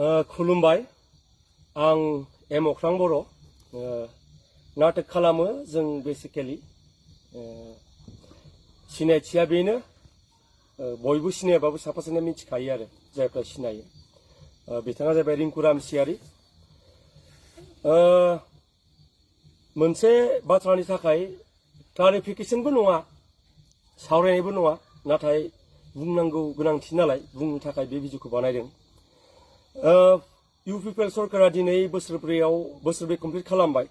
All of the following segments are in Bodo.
खुलुमबाय आं एम अख्रां बर' नाटक खालामो जों बेसिकेलि सिनायथिया बेनो बयबो सिनायाबाबो साफा सानै मिथिखायो आरो जायफ्रा सिनायो बिथाङा जाबाय रिंकु रामसियारि मोनसे बाथ्रानि थाखाय क्लारिफिकेशनबो नङा सावरायनायबो नङा नाथाय बुंनांगौ गोनांथि नालाय बुंनो थाखाय बे भिडिअखौ बानायदों इउपिपिएल सरकारा दिनै बोसोरब्रै कमप्लिट खालामबाय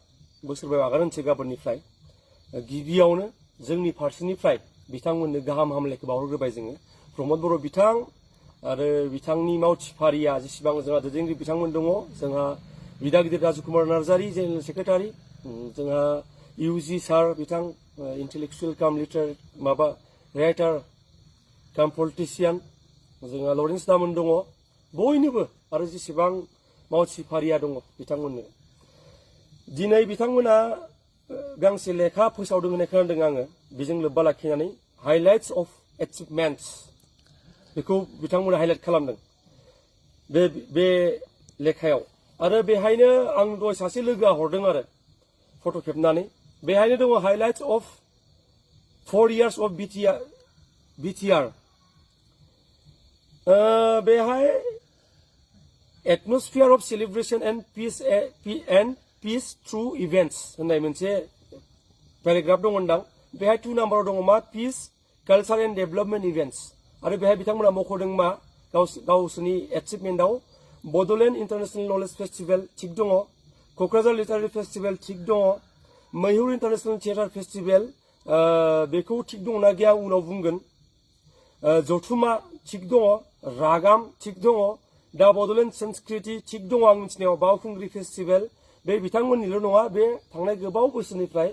बोसोरब्रै आगानहोनोसै गाबोननिफ्राय गिबियावनो जोंनि फारसेनिफ्राय बिथांमोननो गाहाम हामलायखौ बावहरग्रोबाय जोङो प्रमद बर' बिथां आरो बिथांनि मावथिफारिया जेसेबां जोंहा दैदेनगिरि बिथांमोन दङ जोंहा बिदा गिदिर राजुकुमार नार्जारि जेनेरेल सेक्रेटारि जोंहा इउजि सार बिथां इन्टेलेक्सुयेल काम राइटार काम पलिटिशियान जोंहा लरेन्स दामोन दङ बयनोबो आरो जेसेबां मावथिफारिया दङ बिथांमोननो दिनै बिथांमोना गांसे लेखा फोसावदों होननाय खोनादों आङो बेजों लोब्बा लाखिनानै हाइलाइट्स अफ एचिभमेन्ट्स बेखौ बिथांमोना हाइलाइट खालामदों बे लेखायाव आरो बेहायनो आं दहाय सासे लोगोआ हरदों आरो फट' खेबनानै बेहायनो दङ highlights of 4 years of BTR बेहाय atmosphere of celebration and peace through events होननाय मोनसे पेराग्राफ दंमोनदां बेहाय 2 नाम्बाराव दङ मा peace culture and development events आरो बेहाय बिथांमोना मख'दों मा गावसोरनि एचिभमेन्टआव बड'लेण्ड इन्टारनेशनेल नलेज फेस्टिवल थिग दङ क'क्राझार लिटारेरि फेस्टिवल थिग दङ मैहुर इन्टारनेशनेल थियेटार फेस्टिवल बेखौ थिग दंना गैया उनाव बुंगोन जथुमा थिग दङ रागाम थिग दङ दा बड'लेण्ड संस्कृति थिग दङ आं मिथिनायाव बावखुंग्रि फेस्टिवल बे बिथांमोननिल' नङा बे थांनाय गोबाव बोसोरनिफ्राय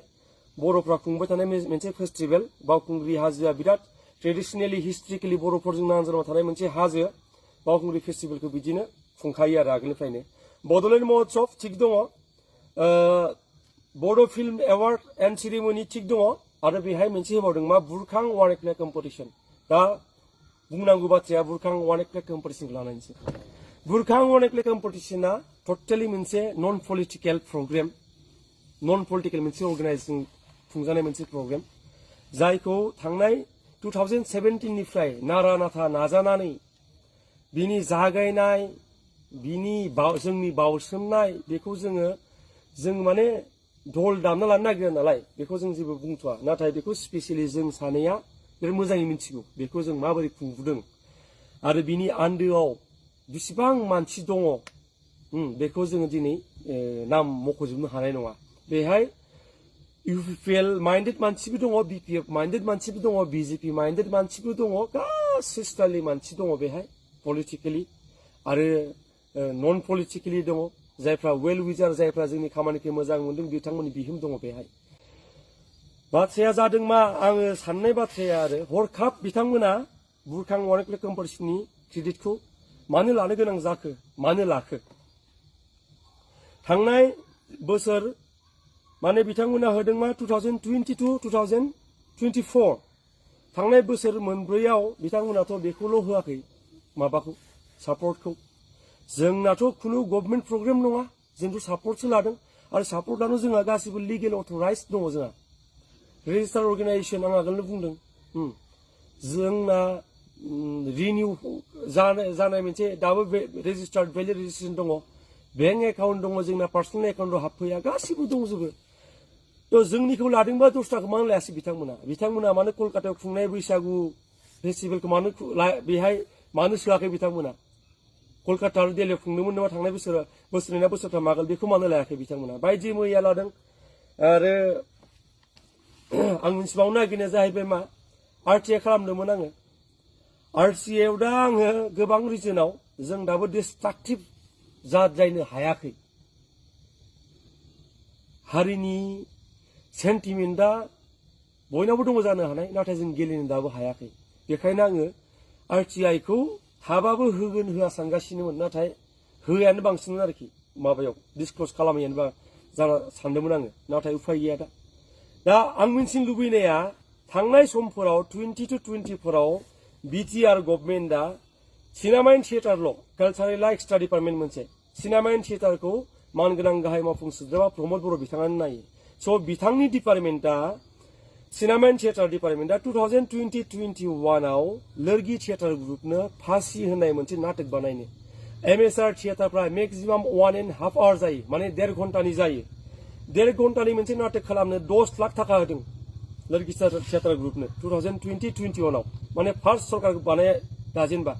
बर'फ्रा खुंबाय थानाय मोनसे फेस्टिवल बावखुंग्रि हाजोआ बिराद ट्रेडिशनेलि हिस्ट्रिकेलि बर'फोरजों नांजाबना थानाय मोनसे हाजो बावखुंग्रि फेस्टिवलखौ बिदिनो खुंखायो आरो आगोलनिफ्रायनो बड'लेण्ड महोत्सव थिग दङ बड' फिल्म एवार्ड एन्ड सेरेमनि थिग दङ आरो बेहाय मोनसे होबावदों मा Burkhang one act play competition दा बुंनांगौ बाथ्राया बुरखां वान एक्ट प्ले कम्पिटिशनखौ लानायसै बुरखां वान एक्ट प्ले कम्पिटिशना टटेलि मोनसे non political programme non political मोनसे अर्गानाइजिं खुंजानाय मोनसे प्रग्राम जायखौ थांनाय 2017 निफ्राय नारा नाथा नाजानानै बिनि जागायनाय बिनि जोंनि बावसोमनाय बेखौ जों माने ढोल दामना लानो नागिरो नालाय बेखौ जों जेबो बुंथ'वा नाथाय बेखौ स्पेसियेलि जों सानैया बिराद मोजाङै मिथिगौ बेखौ जों माबोरै खुंबोदों आरो बिनि आन्दोआव बेसेबां मानसि दङ बेखौ जोङो दिनै नाम मख'जोबनो हानाय नङा बेहाय इउपिपिएल माइन्डेड मानसिबो दङ बिपिएफ माइन्डेड मानसिबो दङ बिजेपि माइन्डेड मानसिबो दङ गासै स्टाइलनि मानसि दङ बेहाय पलिटिकेलि आरो नन पलिटिकेलि दङ जायफ्रा वेल विजार जायफ्रा जोंनि खामानिखौ मोजां मोनदों बिथांमोननि बिहोम दङ बेहाय बाथ्राया जादों मा आङो साननाय बाथ्राया आरो हरखाब बिथांमोना बुरखां वान एक्ट प्ले कम्पिटिशननि क्रेडिटखौ मानो लानो गोनां जाखो मानो लाखो थांनाय बोसोर माने बिथांमोना होदों मा 2022-2024 थांनाय बोसोर मोनब्रैयाव बिथांमोनाथ' बेखौल' होआखै माबाखौ सापर्टखौ जोंनाथ' खुनु गभर्नमेन्ट प्रग्राम नङा जोंथ' सापर्टसो लादों आरो सापर्ट लानो जोंहा गासिबो लिगेल अथराइज दङ जोंहा रेजिस्टार अर्गानाइजेसन आं आगोलनो बुंदों जोंना रिनिउ जानाय मोनसे दाबो रेजिस्टार्ड भेलिड रेजिस्ट्रेसन दङ बेंक एकाउन्ट दङ जोंना पार्सनेल एकाउन्टआव हाबफैया गासिबो दंजोबो थ' जोंनिखौ लादोंबा दस्राखौ मानो लायासै बिथांमोना मानो कलकातायाव खुंनाय बैसागु फेस्टिभेलखौ मानो बेहाय मानो सोआखै बिथांमोना कलकाता आरो दिल्लीयाव खुंदोंमोन नामा थांनाय बोसोरनै ना बोसोरथाम आगोल बेखौ मानो लायाखै बिथांमोना बायदि मैया लादों आरो आं मिथिबावनो नागिरनाया जाहैबाय मा आरटिआइ खालामदोंमोन आङो आरटिआइआव दा आङो गोबां रिजनाव जों दाबो डिस्ट्राक्टिभ जाद्रायनो हायाखै हारिनि सेन्टिमेन्टआ बयनावबो दङ जानो हानाय नाथाय जों गेलेनो दाबो हायाखै बेखायनो आङो आरटिआइखौ थाबाबो होगोन होआ सानगासिनोमोन नाथाय होयानो बांसिनमोन आरोखि माबायाव डिसक्ल'ज खालामैयानो जाना सानदोंमोन आङो नाथाय उफाय गैया दा आं मिन्थिनो लुबैनाया थांनाय समफोराव 20 to 24 बिटिआर गभर्नमेन्टआ सिनेमा एन्ड थियेटारल' कालचारेला एक्सट्रा डिपार्टमेन्ट मोनसे सिनेमा एन्ड थियेटारखौ मानगोनां गाहाय मावफुं सोद्रोमा प्रमद बर' बिथाङानो नायो स' बिथांनि डिपार्टमेन्टआ सिनेमा एन्ड थियेटार डिपार्टमेन्टआ 2020-21 आव लोरगि थियेटार ग्रुपनो फासि होनाय मोनसे नाटक बानायनो एमएसआर थियेटारफ्रा मेक्सिमाम 1.5 आवर जायो माने 1.5 घन्टानि जायो 1.5 घन्टानि मोनसे नाटक खालामनो 10 लाख थाखा होदों लोरगि थियेटार ग्रुपनो 2020-21 आव माने फार्स्ट सरकार बानाय दाजेनबा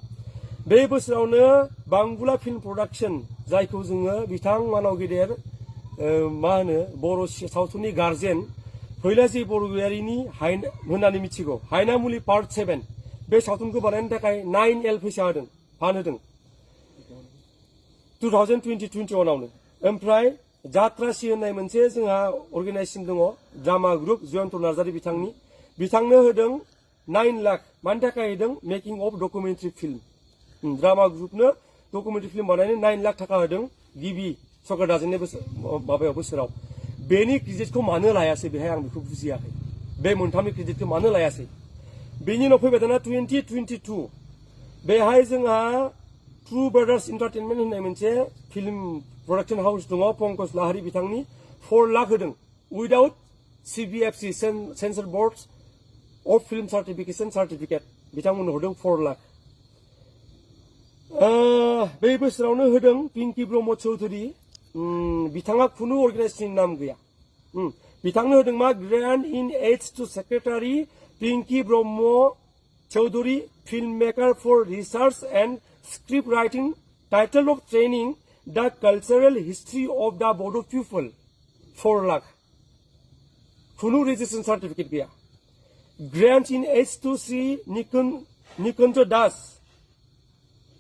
बे बोसोरावनो बांबुला फिल्म प्रडाक्शन जायखौ जोङो बिथां मानाव गेदेर मा होनो बर' सावथुननि गार्जेन फैलाजि बरगयारिनि होननानै मिथिगौ हायनामुलि पार्ट 7 बे सावथुनखौ बानायनो थाखाय 9L फैसा होदों फान होदों 2020-21 आवनो ओमफ्राय जात्रासि होननाय मोनसे जोंहा अर्गानाइजेसन दङ ड्रामा ग्रुप जयन्त नार्जारी बिथांनो होदों 9 लाख मानि थाखाय होदों making of documentary film drama ग्रुपनो डकुमेन्टारि फिल्म बानायनो 9 लाख थाखा होदों गिबि सरकार दाजेननाय बोसोराव बेनि क्रेडिटखौ मानो लायासै बेहाय आं बेखौ बुजियाखै बे मोनथामनि क्रेडिटखौ मानो लायासै बेनि उनाव फैबाय दाना 2022 बेहाय जोंहा ट्रु ब्रादार्स एन्टारटेनमेन्ट होननाय मोनसे फिल्म प्रडाक्शन हाउस दङ पंकज लाहारी बिथांनि 4 लाख होदों without CBFC censor board of film certification certificate बिथांमोननो होदों 4 लाख बे बोसोरावनो होदों पिंकी ब्रह्म चौधुरी बिथाङा खुनु अर्गानाइजेशननि नाम गैया बिथांनो होदों मा grant in aid to secretary Pinki Brahma Choudhury film maker for research and script writing title of training the cultural history of the Bodo' people 4 lakh खुनु रेजिस्ट्रेशन सार्टिफिकेट गैया grant in aid to Shri Nikunj Das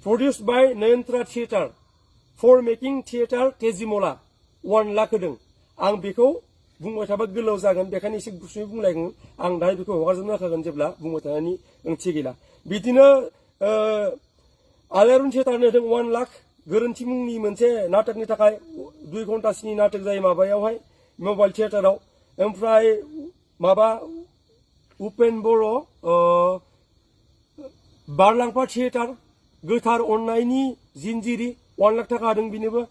produced by Nayantra Theatre for making theatre Tejimola 1 lakh होदों आं बेखौ बुंबाय थाबा गोलाव जागोन बेखायनो एसे गुसुङै बुंलायगोन आं दायो बेखौ हगारजोबनो हाखागोन जेब्ला बुंबाय थानायनि ओंथि गैला बिदिनो आलायारन थियेटारनो होदों 1 लाख गोरोन्थि मुंनि मोनसे नाटकनि थाखाय 2 घन्टासोनि नाटक जायो माबायावहाय मबाइल थियेटाराव ओमफ्राय माबा उपेन बर' बारलांफा थियेटार गोथार अननायनि जिनजिरि 1 लाख थाखा होदों बिनोबो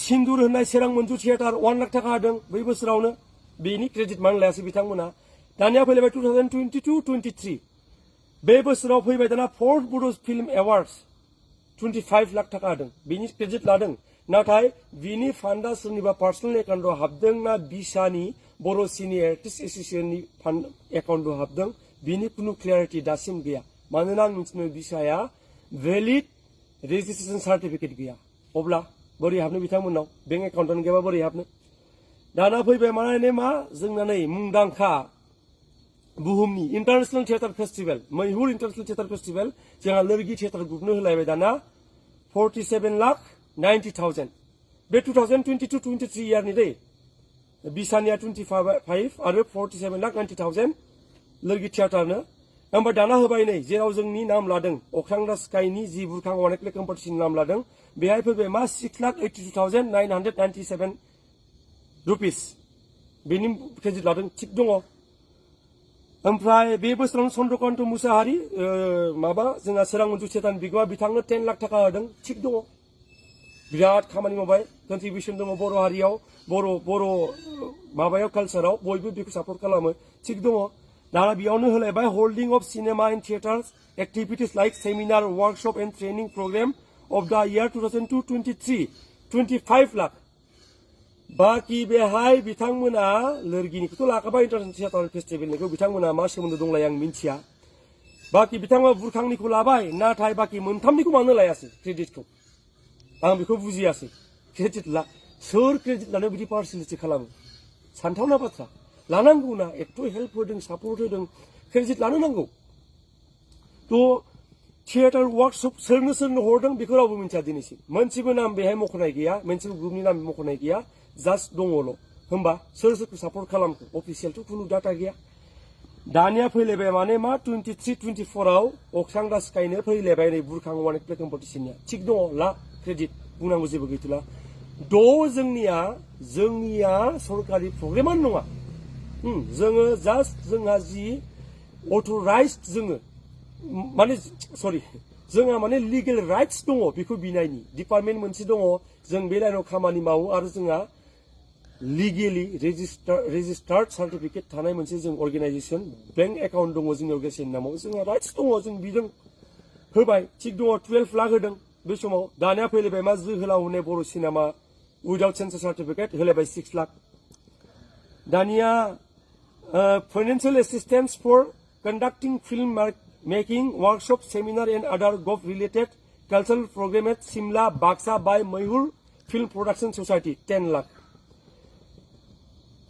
सिन्दुर होननाय सेरां मन्जु थियेटार 1 लाख थाखा होदों बै बोसोरावनो बेनि क्रेडिट मानो लायासै बिथांमोना दानिया फैलायबाय 2022-23 बे बोसोराव फैबाय दाना 4th बड' फिल्म एवार्ड्स 25 लाख थाखा होदों बेनि क्रेडिट लादों नाथाय बिनि फान्डा सोरनिबा पार्सनेल एकाउन्टआव हाबदों ना बिसानि बर' सिनियर आर्टिस्ट एस'सिएशननि फान्ड एकाउन्टआव हाबदों बिनि खुनु क्लियारिटि दासिम गैया मानोना आं मिथिनो बिसाया भेलिड रेजिस्ट्रेशन सार्टिफिकेट गैया अब्ला बोरै हाबनो बिथांमोननाव बेंक एकाउन्टआनो गैयाबा बोरै हाबनो दाना फैबाय माने मा जोंना नै मुंदांखा बुहुमनि इन्टारनेशनेल थियेटार फेस्टिभेल मैहुर इन्टारनेशनेल थियेटार फेस्टिभेल जोंहा लोरगि थियेटार ग्रुपनो होलायबाय दाना 47,90,000 बे 2022-23 इयारनि दै बिसानिया 25 आरो 47,90,000 लोरगि थियेटारनो ओमफ्राय दाना होबाय नै जेराव जोंनि नाम लादों अख्रांदा स्काइनि जि बुरखां वानेक्ले कम्पिटिशन नाम लादों बेहाय फैबाय मा 6,82,997 रुपिस बेनि क्रेडिट लादों थिग दङ ओमफ्राय बे बोसोरावनो चन्द्रकान्त मुसाहारि माबा जोंहा सोरां मन्जु थियेटारनि बिगोमा बिथांनो 10 लाख थाखा होदों थिग दङ बिराद खामानि मावबाय कन्ट्रिबिउसन दङ बर' हारियाव बर' माबायाव कालचाराव बयबो बेखौ सापर्ट खालामो थिग दङ दाना बेयावनो होलायबाय holding of cinema and theatres activities like seminar workshop and training programme of the year 2022-23 25 lakh बाखि बेहाय बिथांमोना लोरगिनिखौथ' लाखाबाय इन्टारनेशनेल थियेटार फेस्टिभेलनिखौ बिथांमोना मा सोमोन्दो दंलाय आं मिन्थिया बाखि बिथांमोना बुरखांनिखौ लाबाय नाथाय बाखि मोनथामनिखौ मानो लायासै क्रेडिटखौ आं बेखौ बुजियासै क्रेडिट ला सोर क्रेडिट लानो बिदि पार्सनेलिटि खालामो सानथावना बाथ्रा लानांगौ ना एथ' हेल्प होदों सापर्ट होदों क्रेडिट लानो नांगौ थ' थियेटार वार्कशप सोरनो हरदों बेखौ रावबो मिन्थिया दिनैसिम मोनसेबो नाम बेहाय मख'नाय गैया मोनसेबो ग्रुपनि नाम मख'नाय गैया जास्ट दङल' होमबा सोर सोरखौ सापर्ट खालामखो अफिसियेलथ' खुनु डाटा गैया दानिया फैलायबाय माने मा 23-24 आव अख्रांदा स्काइनो फैलायबाय नै बुरखां वानेक्ले कम्पिटिशननिया थिग दङ ला क्रेडिट बुंनांगौ जेबो गैथ'ला जोंनिया सरकारि प्रग्रामानो नङा जोङो जास्ट जोंहा जि अथराइज्ड जोङो माने सरि जोंहा माने लिगेल राइट्स दङ बेखौ बिनायनि डिपार्टमेन्ट मोनसे दङ जों बे लाइनाव खामानि मावो आरो जोंहा लिगेलि रेजिस्टार्ड सार्टिफिकेट थानाय मोनसे जों अर्गेनाइजेसन बेंक एकाउन्ट दङ जोंनि अर्गेनाइजेसननि नामाव जोंहा राइट्स दङ जों बिजों होबाय थिग दङ 12 लाख होदों बे समाव दानिया फैलायबाय मा जोहोलाव होननाय Bodo' cinema without censor certificate होलायबाय 6 लाख दानिया financial assistance for conducting film making workshop seminar and other गभ related cultural programme at Simla Baksa by Maihur film production society 10 lakh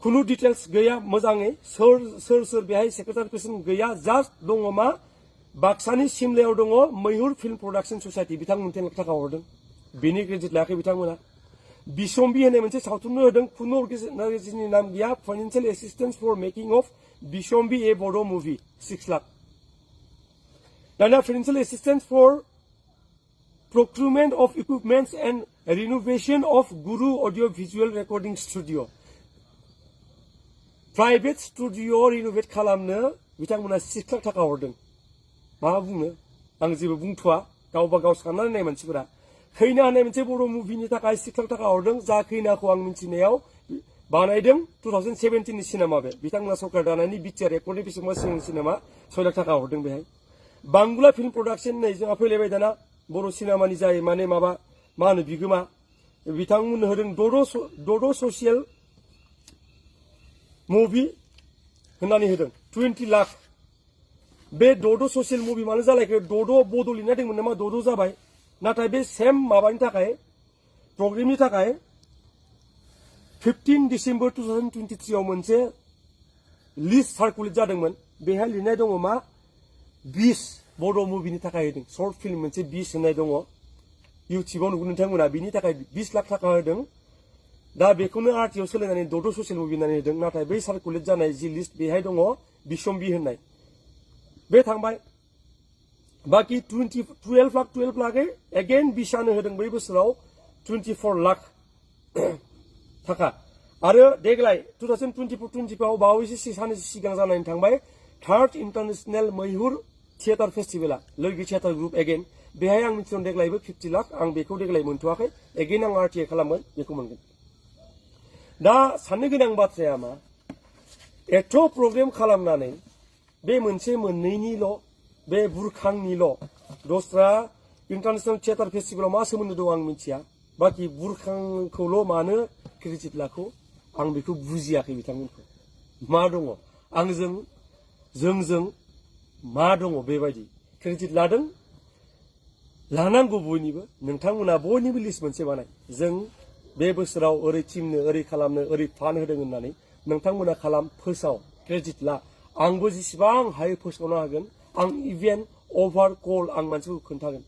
खुनु डिटेल्स गैया मोजाङै सोर बेहाय सेक्रेटारि प्रेसिडेन्ट गैया जास्ट दङ मा बाक्सानि सिमलायाव दङ मैहुर फिल्म प्रडाक्शन ससाइटि बिथांमोन 10 लाख थाखा हरदों बेनि क्रेडिट लायाखै बिथांमोना बिसम्बि होननाय मोनसे सावथुननो होदों खुनु अर्गेनाइजेसननि नाम गैया financial assistance for making of बिसम्बि ए बड' मुभि 6 लाख दानिया financial assistance for procurement of equipments and renovation of Guru Audio Visual Recording Studio private studio renovate खालामनो बिथांमोना 6 लाख थाखा हरदों मा बुंनो आं जेबो बुंथ'आ गावबा गाव साननानै नाय मानसिफोरा खैना होननाय मोनसे बर' मुभिनि थाखाय 6 लाख थाखा हरदों जा खैनाखौ आं मिथिनायाव बानायदों 2017 नि सिनेमा बे बिथांमोना सरकार दानायनि बिटिआर रेकर्डनि बेसेबां सिगां सिनेमा 6 लाख थाखा हरदों बेहाय बांगुला फिल्म प्रडाक्शन नै जोंहा फैलायबाय दाना बर' सिनेमानि जाय माने मा होनो बिगोमा बिथांमोननो होदों दड' ससियेल मुभि होननानै होदों 20 लाख बे दड' ससियेल मुभि मानो जालायखो दड' बड' लिरनाय दंमोन नामा दड' जाबाय नाथाय बे सेम माबानि थाखाय प्रग्रामनि थाखाय 15 डिसेम्बर 2023 आव मोनसे लिस्ट सार्कुलेट जादोंमोन बेहाय लिरनाय दङ मा 20 बड' मुभिनि थाखाय होदों शर्ट फिल्म मोनसे 20 होननाय दङ इउटिउबाव नुगोन नोंथांमोना बिनि थाखाय 20 लाख थाखा होदों दा बेखौनो आरटिआव सोलायनानै दड' ससियेल मुभि होननानै होदों नाथाय बै सार्कुलेट जानाय जि लिस्ट बेहाय दङ बिसम्बि होननाय बे थांबाय बाखि 12 लाखै एगेन बिसानो होदों बै बोसोराव 24 लाख थाखा आरो देग्लाय 2024-25 बावैसो साननैसो सिगां जानानै थांबाय 3rd इन्टारनेशनेल मैहुर थियेटार फेस्टिभेला लोगो थियेटार ग्रुप एगेन बेहाय आं मिथिदों देग्लायबो 50 लाख आं बेखौ देग्लाय मोनथ'वाखै एगेन आं आरटिआइ खालामगोन बेखौ मोनगोन दा साननो गोनां बाथ्राया मा एथ' प्रग्राम खालामनानै बे मोनसे मोननैनिल' बे बुरखांनिल' दस्रा इन्टारनेशनेल थियेटार फेस्टिभेलाव मा सोमोन्दो दं आं मिथिया बाखि बुरखांखौल' मानो क्रेडिट लाखौ आं बेखौ बुजियाखै बिथांमोनखौ मा दङ जोंजों मा दङ बेबायदि क्रेडिट लादों लानांगौ बयनिबो नोंथांमोना बयनिबो लिस्ट मोनसे बानाय जों बे बोसोराव ओरै टिमनो ओरै खालामनो ओरै फान होदों होननानै नोंथांमोना खालाम फोसाव क्रेडिट ला आंबो जेसेबां हायो फोसावनो हागोन आं इभेन अभार कल आं मानसिफोरखौ खोन्थागोन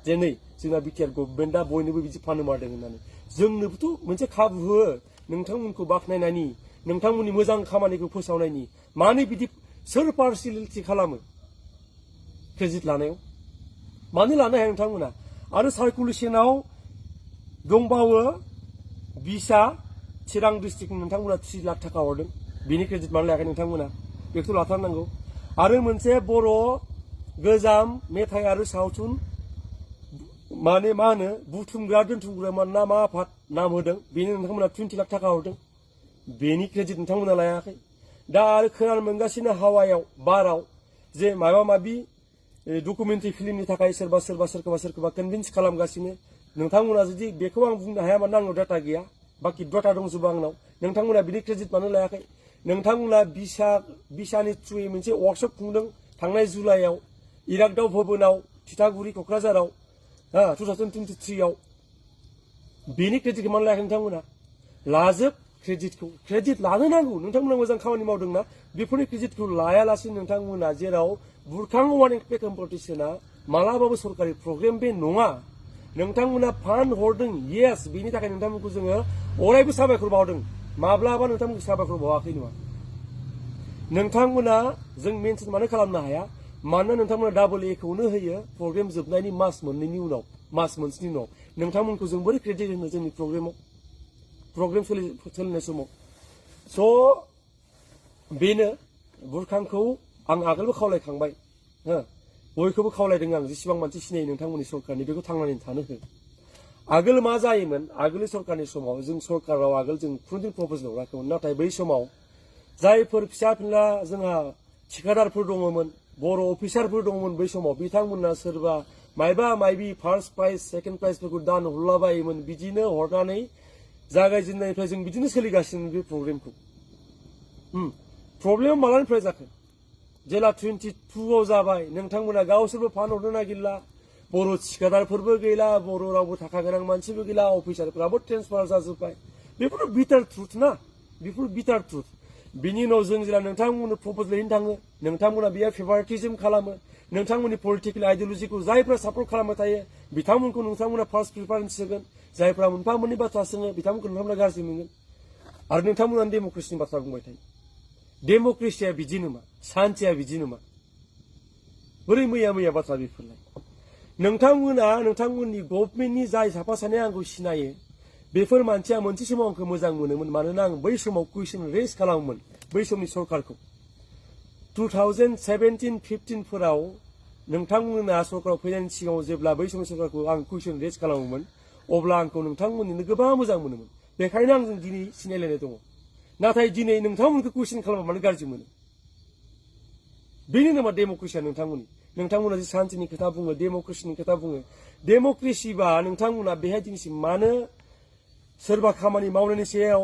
जे नै जोंना बिटिआर गभर्नमेन्टआ बयनोबो बिदि फाननो मारदों होननानै जोंनोबोथ' मोनसे खाबु हो नोंथांमोनखौ बाख्नायनायनि नोंथांमोननि मोजां खामानिखौ फोसावनायनि मानो बिदि सोर पार्सियेलिटि खालामो क्रेडिट लानायाव मानो लानो हाया नोंथांमोना आरो सार्कुलेसनाव दंबावो बिसा चिरां डिस्ट्रिक्टनि नोंथांमोना 3 लाख थाखा हरदों बिनि क्रेडिट मानो लायाखै नोंथांमोना बेखौ लाथारनांगौ आरो मोनसे बर' गोजाम मेथाइ आरो सावथुन माने मा होनो बुथुमग्रा दोनथुमग्रा ना मा आफाद नाम होदों बेनि नोंथांमोना 20 लाख थाखा हरदों बेनि क्रेडिट नोंथांमोना लायाखै दा आरो खोनानो मोनगासिनो हावायाव बाराव जे माबा माबि डकुमेन्टारि फिल्मनि थाखाय सोरखौबा कनभिन्स खालामगासिनो नोंथांमोना जुदि बेखौ आं बुंनो हाया मानो आंनाव डाटा गैया बाखि डाटा दंजोबो आंनाव नोंथांमोना बिनि क्रेडिट मानो लायाखै नोंथांमोना बिसानि थ्रुयै मोनसे वर्कशप खुंदों थांनाय जुलाइआव इरागदाव भबनाव थिथागुरि क'क्राझाराव 2023 आव बेनि क्रेडिटखौ मानो लायाखै नोंथांमोना लाजोब क्रेडिट लानो नांगौ नोंथांमोना मोजां खामानि मावदोंना बेफोरनि क्रेडिटखौ लायालासेनो नोंथांमोना जेराव बुरखां वान एक्ट कम्पिटिशना मालाबाबो सरकारि प्रग्राम बे नङा नोंथांमोना फान्ड हरदों येस बेनि थाखाय नोंथांमोनखौ जोङो अरायबो साबायखर बावदों माब्लाबा नोंथांमोनखौ साबायखर बावाखै नङा नोंथांमोना जों मेनसन मानो खालामनो हाया मानोना नोंथांमोना डाबल एखौनो होयो प्रग्राम जोबनायनि मास मोननैनि उनाव मास मोनसेनि उनाव नोंथांमोनखौ जों बोरै क्रेडिट होनो जोंनि प्रग्राम सोलिनाय समाव स' बेनो बुरखांखौ आं आगोलबो खावलायखांबाय बयखौबो खावलायदों आं जेसेबां मानसि सिनायो नोंथांमोननि सरकारनि बेखौ थांनानै थानो हो आगोल मा जायोमोन आगोलनि सरकारनि समाव जों सरकाराव आगोल जों खुनुदिन प्रप'जेल हराखैमोन नाथाय बै समाव जायफोर फिसा फिला जोंहा थिखादारफोर दङमोन बर' अफिसारफोर दङमोन बै समाव बिथांमोनहा सोरबा मायबा मायबि फार्स्ट प्राइज सेकेन्ड प्राइजफोरखौ दान हरलाबायोमोन बिदिनो हरनानै जागायजेननायनिफ्राय जों बिदिनो सोलिगासिनो बे प्रग्रामखौ प्रब्लेमा मालानिफ्राय जाखो जेला 22आव जाबाय नोंथांमोना गावसोरबो फान्ड हरनो नागिरला बर' थिखादारफोरबो गैला बर' रावबो थाखा गोनां मानसिबो गैला अफिसारफोराबो ट्रेन्सफार जाजोब्बाय बेफोर बिटार ट्रुथ ना बेफोर बिटार ट्रुथ बिनि उनाव जों जेला नोंथांमोननो प्रप'जेल हैनो थाङो नोंथांमोना बेयाव फेभारिटिजम खालामो नोंथांमोननि पलिटिकेल आइडिय'लजिखौ जायफ्रा सापर्ट खालामबाय थायो बिथांमोनखौ नोंथांमोना फार्स्ट प्रिफारेन्स होगोन जायफ्रा मोनफा मोननै बाथ्रा सोङो बिथांमोनखौ नोंथांमोना गाज्रि मोनगोन आरो नोंथांमोना डेम'क्रेसिनि बाथ्रा बुंबाय थायो डेम'क्रेसिया बिदि नङा सान्थिया बिदि नङा बोरै मैया बाथ्रा बेफोरलाय नोंथांमोना नोंथांमोननि गभर्नमेन्टनि जाय साफा सानै आंखौ सिनायो बेफोर मानसिया मोनसे समाव आंखौ मोजां मोनोमोन मानोना आं बै समाव कुइसन रेज खालामोमोन बै समनि सरकारखौ 2017-15 फोराव नोंथांमोना सरकाराव फैनायनि सिगाङाव जेब्ला बै समनि सरकारखौ आं कुइसन रेज खालामोमोन अब्ला आंखौ नोंथांमोननिनो गोबां मोजां मोनोमोन बेखायनो आंजों दिनै सिनायलायनाय दङ नाथाय दिनै नोंथांमोनखौ कुइसन खालामबा मानो गाज्रि मोनो बेनो नामा डेम'क्रेसिया नोंथांमोना जे सान्थिनि खोथा बुङो डेम'क्रेसिनि खोथा बुङो डेम'क्रेसिबा नोंथांमोना बेहाय दिनैसिम मानो सोरबा खामानि मावनायनि सायाव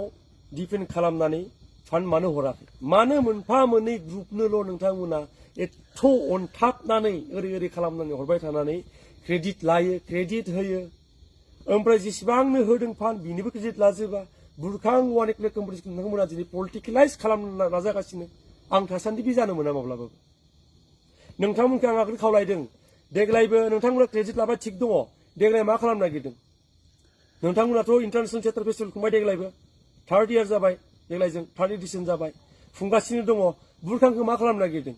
डिपेन्ड खालामनानै फान्ड मानो हराखै मानो मोनफा मोननै ग्रुपनोल' नोंथांमोना एथ' अनथाबनानै ओरै खालामनानै हरबाय थानानै क्रेडिट लायो क्रेडिट होयो ओमफ्राय जेसेबांनो होदों फान्ड बिनिबो क्रेडिट लाजोबा बुरखां वान एक्ट कम्पिटिसन नोंथांमोना दिनै पलिटिकेलाइज खालामनो नाजागासिनो आं थासान्दि बे जानो मोना माब्लाबाबो नोंथांमोनखौ आं आगोल खावलायदों देग्लायबो नोंथांमोना क्रेडिट लाबाय थिग दङ देग्लाय मा खालामनो नागिरदों नोंथांमोनाथ' इन्टारनेशनेल थियेटार फेस्टिभेल खुंबाय देग्लायबो 3rd इयार जाबाय देग्लायजों 3rd एडिशन जाबाय खुंगासिनो दङ बुरखांखौ मा खालामनो नागिरदों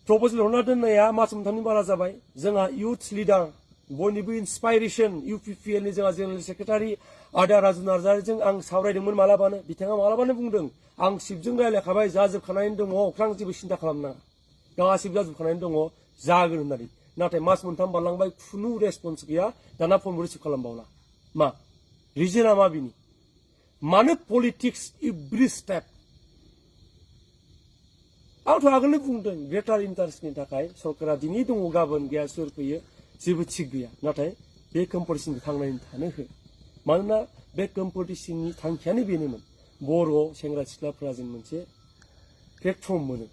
प्रप'जेल हरना दोननाया मास मोनथामनि बारा जाबाय जोंहा इउथ लिडार बयनिबो इन्सपाइरेसन UPPLनि जोंहा जेनेरेल सेक्रेटारि आदा राजु नार्जारिजों आं सावरायदोंमोन मालाबानो बिथाङा मालाबानो बुंदों आं शिबजों रायलायखाबाय जाजोबखानानै दङ अख्रां जेबो सिन्था खालामनाङा गासिबो जाजोबखानानै दङ जागोन होननानै नाथाय मास मोनथाम बारलांबाय खुनु रेसपन्स गैया दाना फनबो रिसिभ खालामबावला मा रिजोना मा बिनि मानो पलिटिक्स एभ्रि स्टेप आंथ' आगोलनो बुंदों ग्रेटार इन्टारेस्टनि थाखाय सरकारा दिनै दङ गाबोन गैया सोर फैयो जेबो थिग गैया नाथाय बे कम्पिटिसनखौ थांनानै थानो हो मानोना बे कम्पिटिसननि थांखियानो बेनोमोन बर' सेंग्रा सिख्लाफोरा जों मोनसे प्लेटफर्म मोनो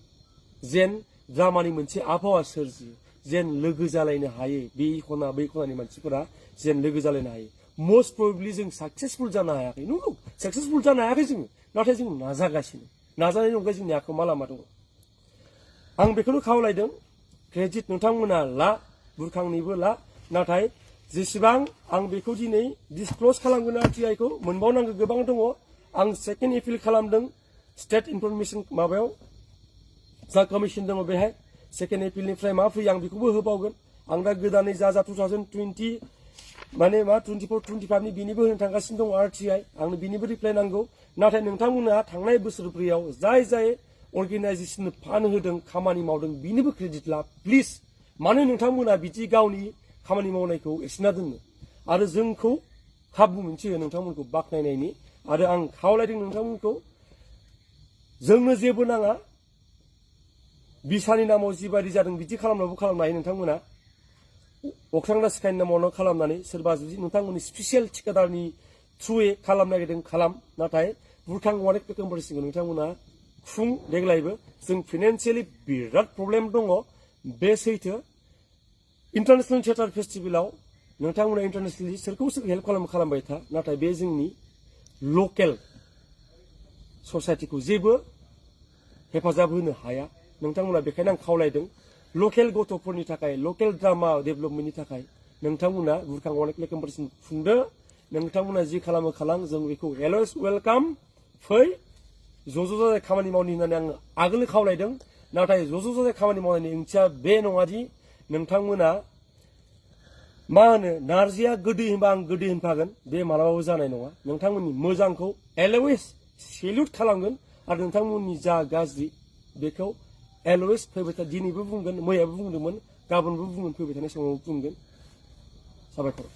जेन ड्रामानि मोनसे आबहावा सोरजियो जेन लोगो जालायनो हायो बे खना बै खनानि मानसिफोरा जेन लोगो जालायनो हायो most probably जों साक्सेसफुल जानो हायाखै नंगौ साक्सेसफुल जानो हायाखै जोङो नाथाय जों नाजागासिनो नाजानायनि अनगायै जोंनि आखायाव मा लामा दङ आं बेखौनो खावलायदों क्रेडिट नोंथांमोना ला बुरखांनिबो ला नाथाय जेसेबां आं बेखौ दिनै डिसक्ल'ज खालामगोन RTIखौ मोनबावनांगौ गोबां दङ आं सेकेन्ड एपिल खालामदों स्टेट इनफरमेसन माबायाव जा कमिसन दङ बेहाय सेकेन्ड एपिलनिफ्राय मा फैयो आं बेखौबो होबावगोन आं दा गोदानै जा 2020 माने मा 24-25नि बिनिबो होनो थांगासिनो दं RTI आंनो बिनिबो रिप्लाइ नांगौ नाथाय नोंथांमोना थांनाय बोसोरब्रैयाव जाय अर्गेनाइजेसननो फान्ड होदों खामानि मावदों बिनिबो क्रेडिट ला प्लिज मानो नोंथांमोना बिदि गावनि खामानि मावनायखौ एरसिना दोननो आरो जोंखौ खाबु मोनसे हो नोंथांमोनखौ बाख्नायनायनि आरो आं खावलायदों नोंथांमोनखौ जोंनो जेबो नाङा बिसानि नामाव जिबायदि जादों बिदि खालामनाबो खालामनो हायो नोंथांमोना अख्रांना सिखायनि नामावनो खालामनानै सोरबा जुदि नोंथांमोननि स्पेसियेल थिकादारनि थ्रुयै खालामनो नागिरदों खालाम नाथाय बुरखां वान एक्ट कम्पिटिसनखौ नोंथांमोना खुं देग्लायबो जों फाइनान्सियेलि बिराद प्रब्लेम दङ बे सैथो इन्टारनेशनेल थियेटार फेस्टिभेलाव नोंथांमोना इन्टारनेशनेलि सोरखौ हेल्प खालामबाय था नाथाय बे जोंनि लकेल ससाइटिखौ जेबो हेफाजाब होनो हाया नोंथांमोना बेखायनो आं खावलायदों लकेल गथ'फोरनि थाखाय लकेल ड्रामा डेभेलपमेन्टनि थाखाय नोंथांमोना बुरखां वान एक्ट कम्पिटिसन खुंदो नोंथांमोना जि खालामो खालाम जों बेखौ अलवेज वेलकाम फै ज' जाजाय खामानि मावनि होननानै आं आगोलनो खावलायदों नाथाय ज' जाजाय खामानि मावनायनि ओंथिया बे नङा दि नोंथांमोना मा होनो नारजिया गोदै होनबा आं गोदै होनफागोन बे मालाबाबो जानाय नङा नोंथांमोननि मोजांखौ अलवेज सेल्युट खालामगोन आरो नोंथांमोननि जा गाज्रि बेखौ अलवेज फैबाय था दिनैबो बुंगोन मैयाबो बुंदोंमोन गाबोनबो बुंगोन फैबाय थानाय समाव बुंगोन साबायखर